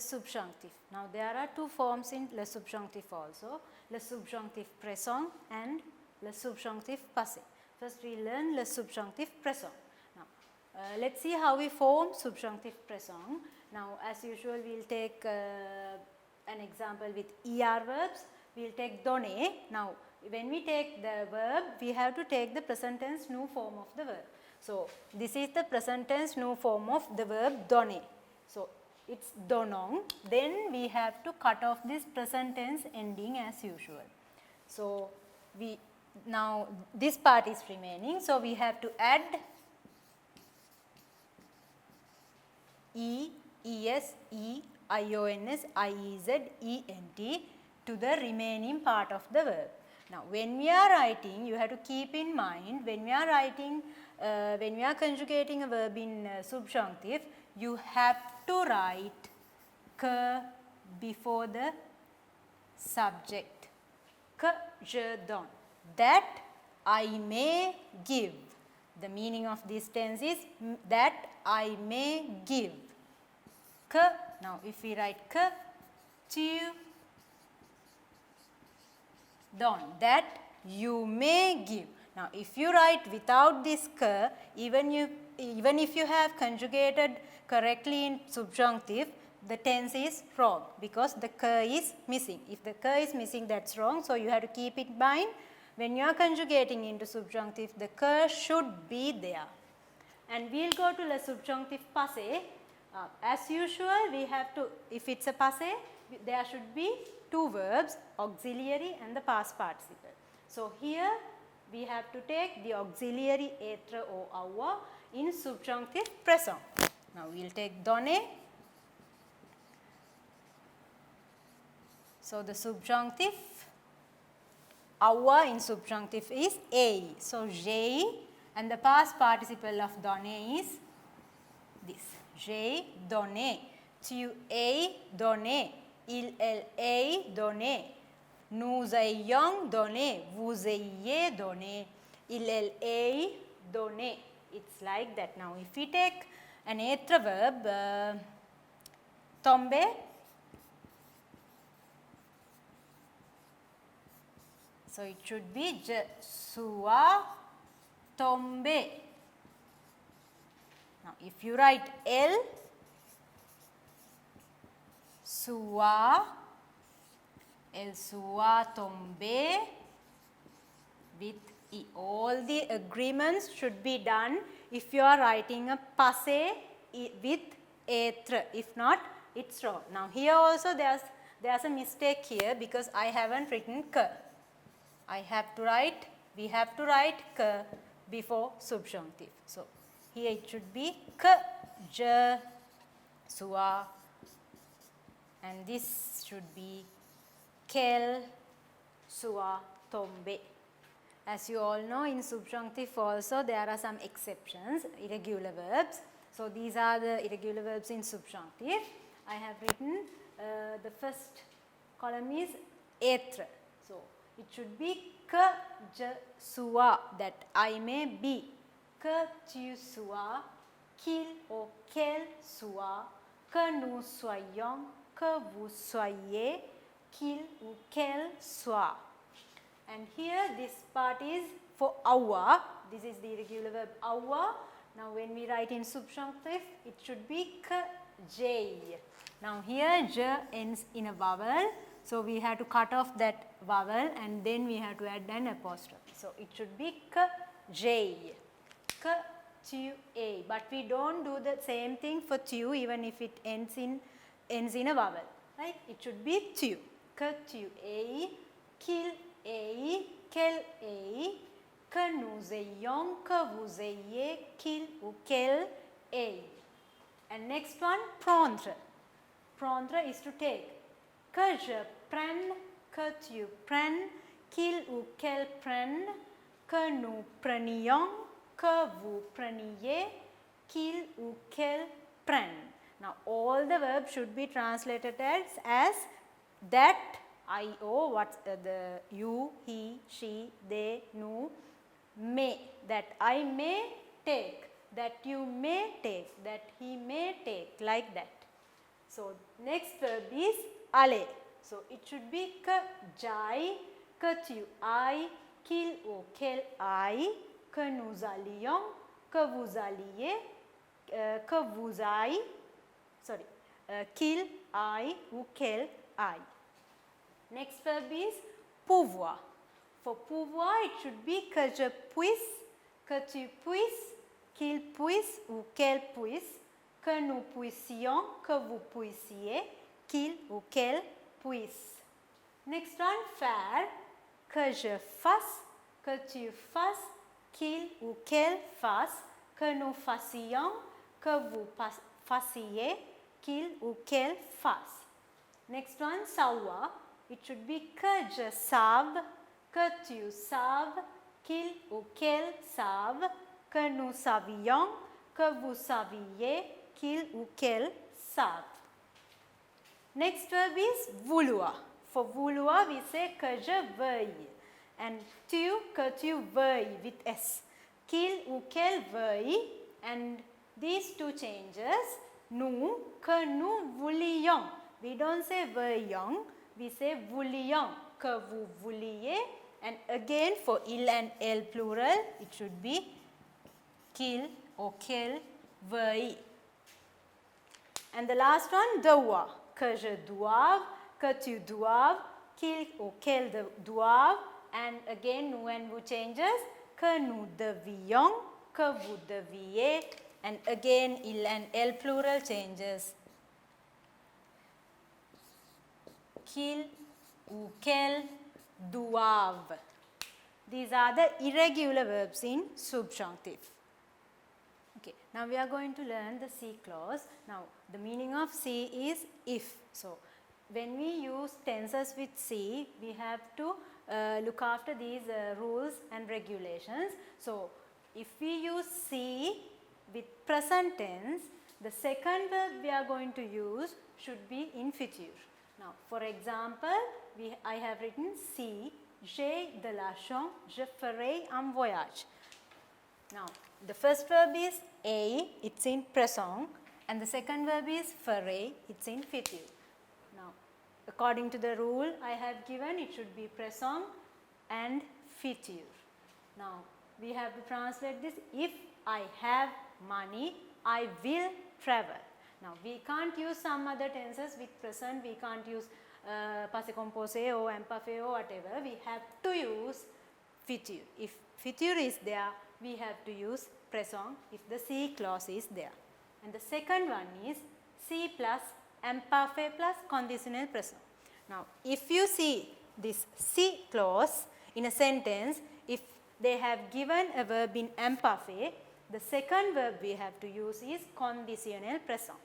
le subjunctive. Now there are two forms in le subjunctive also, le subjunctive présent and le subjunctive passé. First we learn le subjunctive présent. Now let's see how we form subjunctive présent. Now as usual we will take an example with ER verbs. We will take donner. Now when we take the verb, we have to take the present tense new form of the verb. So this is the present tense new form of the verb donner. So it's donnons. Then we have to cut off this present tense ending as usual. So we now this part is remaining. So we have to add E, ES, E, IONS, IEZ, ENT to the remaining part of the verb. Now when we are writing, you have to keep in mind, when we are writing, when we are conjugating a verb in subjunctive, you have to write que before the subject. Que je donne. That I may give. The meaning of this tense is that I may give. Que, now if we write que tu donnes, that you may give. Now if you write without this que, even if you have conjugated correctly in subjunctive, the tense is wrong because the que is missing. If the que is missing, that's wrong. So you have to keep it in mind. When you are conjugating into subjunctive, the que should be there. And we will go to the subjunctive passé. As usual, we have to, if it's a passé, there should be two verbs, auxiliary and the past participle. So here we have to take the auxiliary être or avoir in subjunctive présent. Now we will take donner. So the subjunctive avoir in subjunctive is a. So j'ai, and the past participle of donner is this. J'ai donné. Tu as donné. Elle a donné. Nous ayons donné. Vous ayez donné. Elle a donné. It's like that. Now if we take an être verb, tomber. So it should be je suis tombé. Now if you write elle soit tombé with e. All the agreements should be done if you are writing a passé with être. If not, it's wrong. Now here also there's a mistake here because I haven't written que. We have to write que before subjunctive. So here it should be que je sois, and this should be qu'elle soit tombée. As you all know, in subjunctive also there are some exceptions, irregular verbs. So these are the irregular verbs in subjunctive. I have written the first column is être. So it should be que je sois, that I may be. Que tu sois, qu'il ou qu'elle soit, que nous soyons, que vous soyez, qu'il ou qu'elle soit. And here this part is for our. This is the irregular verb our. Now when we write in subjunctive, it should be que j'ai. Now here je ends in a vowel. So we have to cut off that vowel and then we have to add an apostrophe. So it should be que j'ai. Que tu es. But we don't do the same thing for tu even if it ends in a vowel. Right? It should be tu. Que tu es, qu'il est, qu'elle est, que nous ayons, que vous ayez, qu'il ou qu'elle ait. And next one, prendre. Prendre is to take. Que je prenne, que tu prennes, qu'il ou qu'elle prenne, que nous prenions, que vous preniez, qu'il ou qu'elle prenne. Now all the verbs should be translated as that, I, O, what's the you, he, she, they, nous, may. That I may take, that you may take, that he may take, like that. So next verb is aller. So it should be que j'aille, que tu ailles, qu'il ou qu'elle aille, que nous allions, que vous alliez, que vous aille, sorry, qu'il aille ou qu'elle aille. Next verb is pouvoir. For pouvoir, it should be que je puisse, que tu puisses, qu'il puisse ou qu'elle puisse, que nous puissions, que vous puissiez, qu'il ou qu'elle puisse. Next one, faire, que je fasse, que tu fasses, qu'il ou qu'elle fasse, que nous fassions, que vous fassiez, qu'il ou qu'elle fasse. Next one, savoir, it should be que je save, que tu saves, qu'il ou qu'elle save, que nous savions, que vous saviez, qu'il ou qu'elle save. Next verb is vouloir. For vouloir, we say que je veuille. And tu, que tu veuilles with S. Qu'il ou qu'elle veuille. And these two changes, nous, que nous voulions. We don't say veuillions, we say voulions, que vous vouliez. And again, for il and elle plural, it should be qu'il or qu'elle veuille. And the last one, devoir. Que je doive, que tu doives, qu'il ou qu'elle doive. And again, nous and vous changes. Que nous devions, que vous deviez. And again, il and elle plural changes. Qu'il ou qu'elle doivent. These are the irregular verbs in subjunctive. Okay, now we are going to learn the C clause. Now, the meaning of C is if. So, when we use tenses with C, we have to look after these rules and regulations. So, if we use C with present tense, the second verb we are going to use should be in future. Now, for example, I have written C, j'ai de l'argent, je ferai un voyage. Now, the first verb is a, it's in present, and the second verb is ferai, it's in future. Now, according to the rule I have given, it should be present and future. Now, we have to translate this. If I have money, I will travel. Now, we can't use some other tenses with present. We can't use passé composé or imparfait or whatever. We have to use future. If future is there, we have to use present if the C clause is there. And the second one is C plus imparfait plus conditional present. Now, if you see this C clause in a sentence, if they have given a verb in imparfait, the second verb we have to use is conditional present.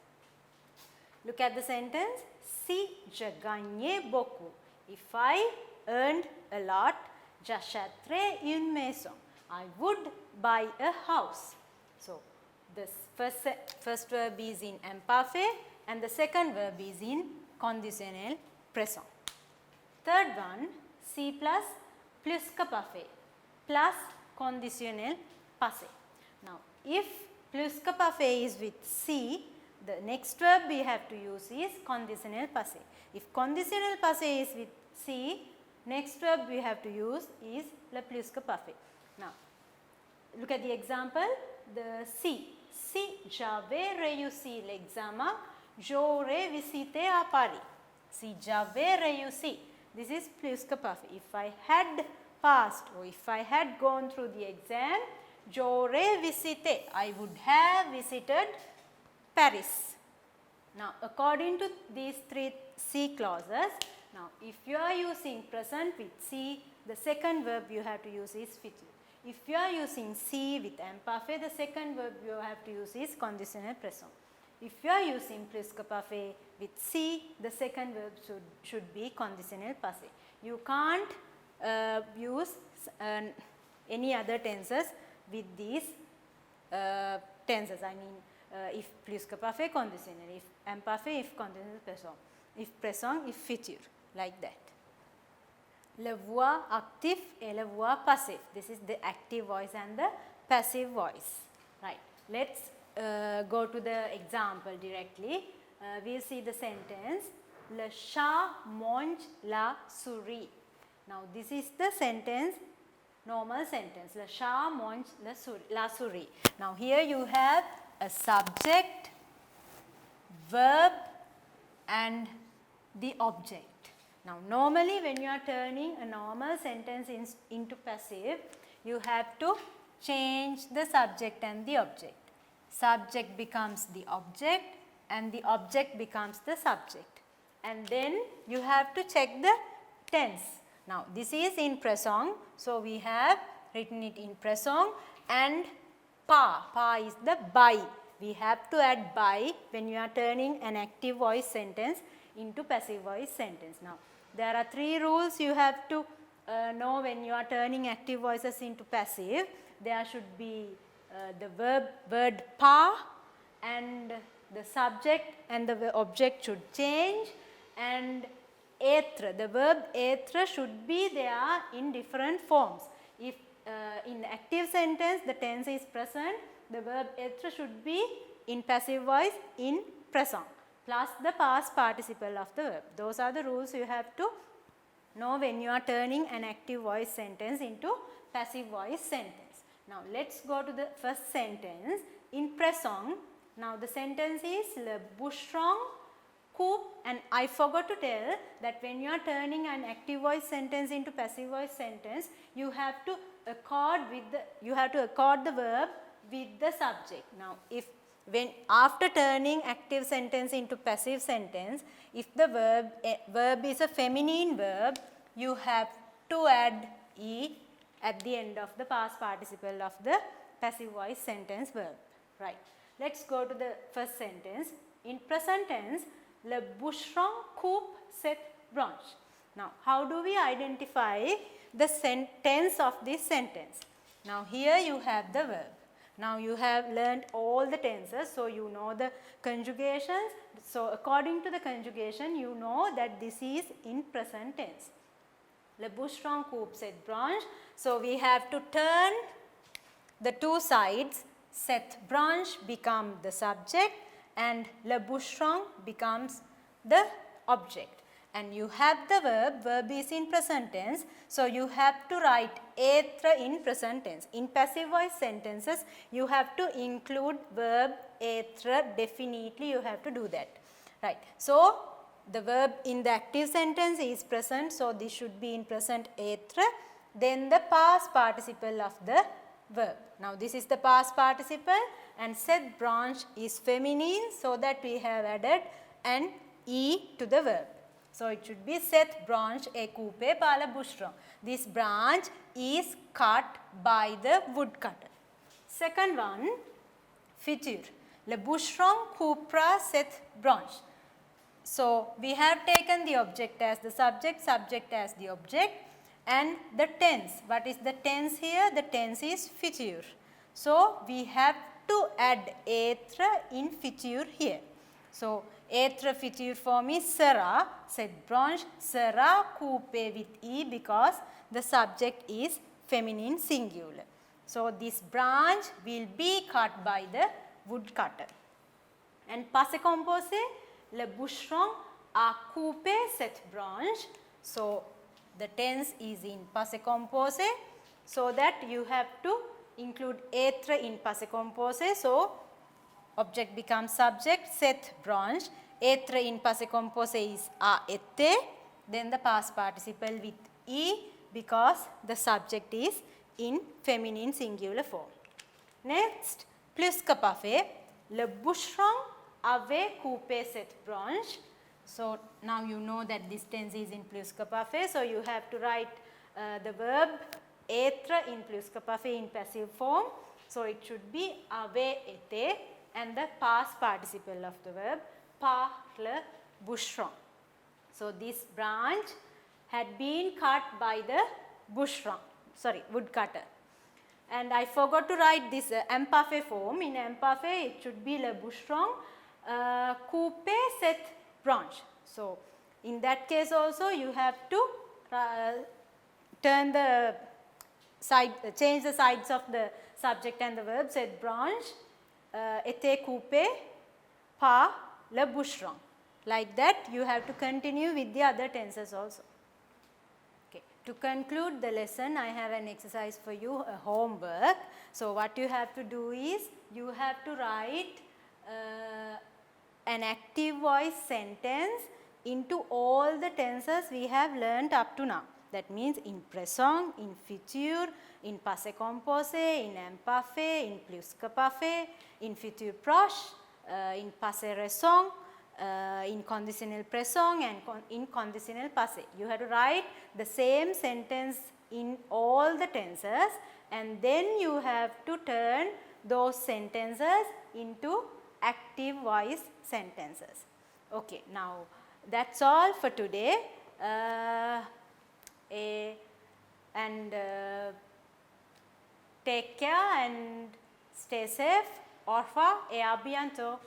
Look at the sentence. Si je gagnais beaucoup. If I earned a lot, j'achèterais une maison. I would buy a house. So, the first verb is in imparfait and the second verb is in conditional present. Third one, C plus que parfait plus conditional passé. Now, if plus que parfait is with C, the next verb we have to use is conditional passé. If conditional passé is with C, next verb we have to use is le plus que parfait. Now, look at the example, the C. Si j'avais réussi l'examen, j'aurais visité à Paris. Si j'avais réussi, this is plus que parfait. If I had passed or if I had gone through the exam, j'aurais visité, I would have visited Paris. Now, according to these three C clauses, now if you are using present with C, the second verb you have to use is future. If you are using C with imparfait, the second verb you have to use is conditional present. If you are using plus que parfait with C, the second verb should be conditional passé. You can't use any other tenses with these tenses. I mean, if plus que parfait, conditional. If imparfait, if conditional present. If present, if future. Like that. Le voix actif et le voix passif. This is the active voice and the passive voice. Right. Let's go to the example directly. we'll see the sentence. Le chat mange la souris. Now this is the sentence, normal sentence. Le chat mange la souris. Now here you have a subject, verb and the object. Now normally when you are turning a normal sentence into passive, you have to change the subject and the object. Subject becomes the object and the object becomes the subject. And then you have to check the tense. Now this is in present, so we have written it in present, and pa is the by. We have to add by when you are turning an active voice sentence into passive voice sentence. Now there are 3 rules you have to know when you are turning active voices into passive. There should be the word pa, and the subject and the object should change, and être, the verb être should be there in different forms. If in active sentence the tense is present, the verb être should be in passive voice in present plus the past participle of the verb. Those are the rules you have to know when you are turning an active voice sentence into passive voice sentence. Now let's go to the first sentence in present. Now the sentence is le bûcheron coupe, and I forgot to tell that when you are turning an active voice sentence into passive voice sentence, you have to accord the verb with the subject. Now when after turning active sentence into passive sentence, if the verb is a feminine verb, you have to add e at the end of the past participle of the passive voice sentence verb. Right. Let's go to the first sentence. In present tense, le bûcheron coupe cette branche. Now how do we identify the tense of this sentence? Now here you have the verb. Now you have learned all the tenses, so you know the conjugations. So according to the conjugation, you know that this is in present tense. Le bûcheron coupe cette branche. So we have to turn the 2 sides. Cette branche becomes the subject and le bûcheron becomes the object. And you have the verb is in present tense, so you have to write être in present tense. In passive voice sentences, you have to include verb être, definitely you have to do that. Right. So the verb in the active sentence is present, so this should be in present être, then the past participle of the verb. Now this is the past participle, and cette branche is feminine, so that we have added an e to the verb. So it should be cette branche est coupée par le bûcheron. This branch is cut by the woodcutter. Second one, futur. Le bûcheron coupera cette branche. So we have taken the object as the subject, subject as the object, and the tense. What is the tense here? The tense is futur. So we have to add être in futur here. So être futur form is sera, cette branche sera coupée with e because the subject is feminine singular. So this branch will be cut by the woodcutter. And passé composé, le bûcheron a coupé cette branche. So the tense is in passé composé, so that you have to include être in passé composé. So object becomes subject, cette branche. Être in passé composé is a été, then the past participle with e because the subject is in feminine singular form. Next, plus que parfait, le bûcheron avait coupé cette branche. So now you know that this tense is in plus que parfait, so you have to write the verb être in plus que parfait in passive form. So it should be avait été, and the past participle of the verb par le bûcheron. So this branch had been cut by the woodcutter. And I forgot to write this imparfait form. In imparfait, it should be le bûcheron couper cette branche. So in that case also, you have to turn the side, change the sides of the subject and the verb. Cette branche était coupée par le boucheron. Like that you have to continue with the other tenses also. Okay. To conclude the lesson, I have an exercise for you, a homework. So what you have to do is, you have to write an active voice sentence into all the tenses we have learnt up to now. That means in présent, in futur, in passé composé, in imparfait, in plus que parfait, in futur proche, in passé récent, in conditionnel présent and in conditionnel passé. You have to write the same sentence in all the tenses, and then you have to turn those sentences into active voice sentences. Okay, now that's all for today. Take care and stay safe. Au revoir et à bientôt.